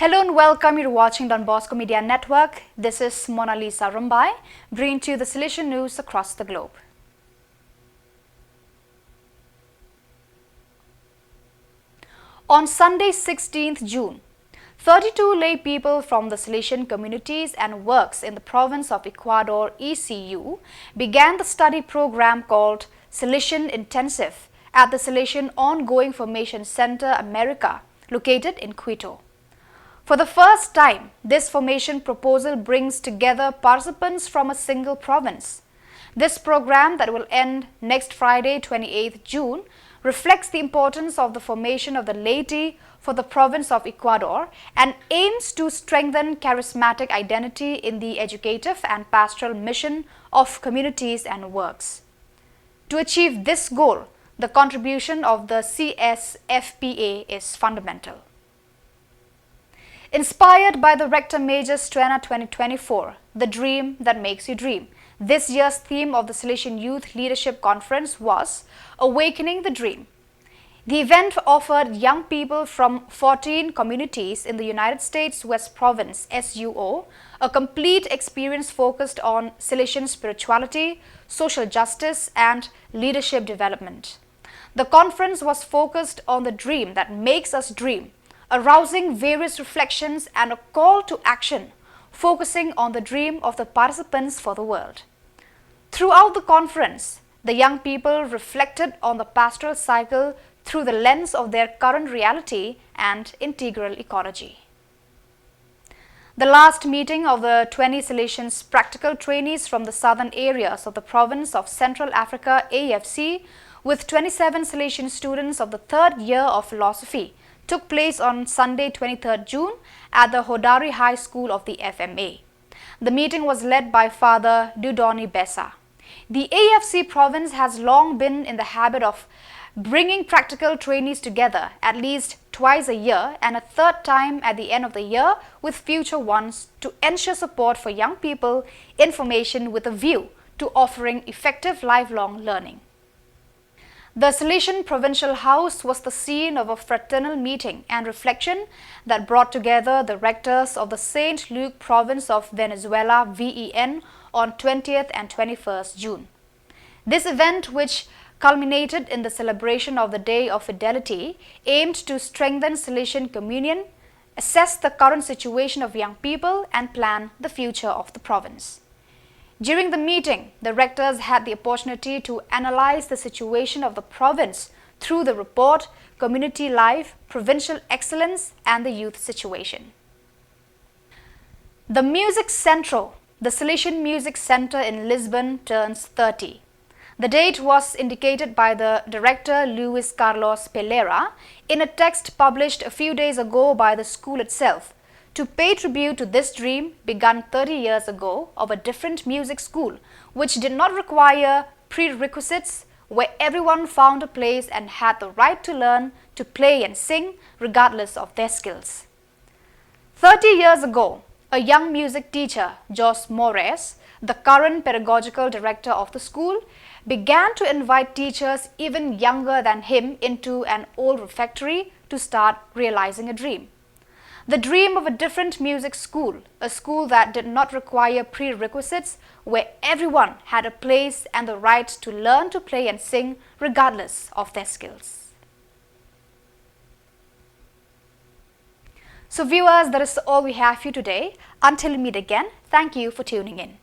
Hello and welcome. You're watching Donbosco Media Network. This is Mona Lisa Rumbai, bringing to you the Salesian news across the globe. On Sunday, 16th June, 32 lay people from the Salesian communities and works in the province of Ecuador, ECU, began the study program called Salesian Intensive at the Salesian Ongoing Formation Center, America, located in Quito. For the first time, this formation proposal brings together participants from a single province. This program, that will end next Friday, 28th June, reflects the importance of the formation of the laity for the province of Ecuador and aims to strengthen charismatic identity in the educative and pastoral mission of communities and works. To achieve this goal, the contribution of the CSFPA is fundamental. Inspired by the Rector Major's JUNE.2024, The Dream That Makes You Dream, this year's theme of the Salesian Youth Leadership Conference was Awakening the Dream. The event offered young people from 14 communities in the United States West Province, SUO, a complete experience focused on Salesian spirituality, social justice, and leadership development. The conference was focused on the dream that makes us dream, arousing various reflections and a call to action, focusing on the dream of the participants for the world. Throughout the conference, the young people reflected on the pastoral cycle through the lens of their current reality and integral ecology. The last meeting of the 20 Salesians practical trainees from the southern areas of the province of Central Africa, AFC, with 27 Salesian students of the third year of philosophy, took place on Sunday, 23rd June at the Hodari High School of the FMA. The meeting was led by Father Dudoni Besa. The AFC province has long been in the habit of bringing practical trainees together at least twice a year and a third time at the end of the year with future ones to ensure support for young people, information with a view to offering effective lifelong learning. The Salesian Provincial House was the scene of a fraternal meeting and reflection that brought together the rectors of the St. Luke province of Venezuela, VEN, on 20th and 21st June. This event, which culminated in the celebration of the Day of Fidelity, aimed to strengthen Salesian communion, assess the current situation of young people, and plan the future of the province. During the meeting, the rectors had the opportunity to analyze the situation of the province through the report, Community Life, Provincial Excellence, and the Youth Situation. The Music Central, the Salesian Music Center in Lisbon, turns 30. The date was indicated by the director Luis Carlos Pelera in a text published a few days ago by the school itself, to pay tribute to this dream begun 30 years ago of a different music school which did not require prerequisites, where everyone found a place and had the right to learn to play and sing regardless of their skills. 30 years ago, a young music teacher, Jos Mores, the current pedagogical director of the school, began to invite teachers even younger than him into an old refectory to start realizing a dream. The dream of a different music school, a school that did not require prerequisites, where everyone had a place and the right to learn to play and sing regardless of their skills. So viewers, that is all we have for you today. Until we meet again, thank you for tuning in.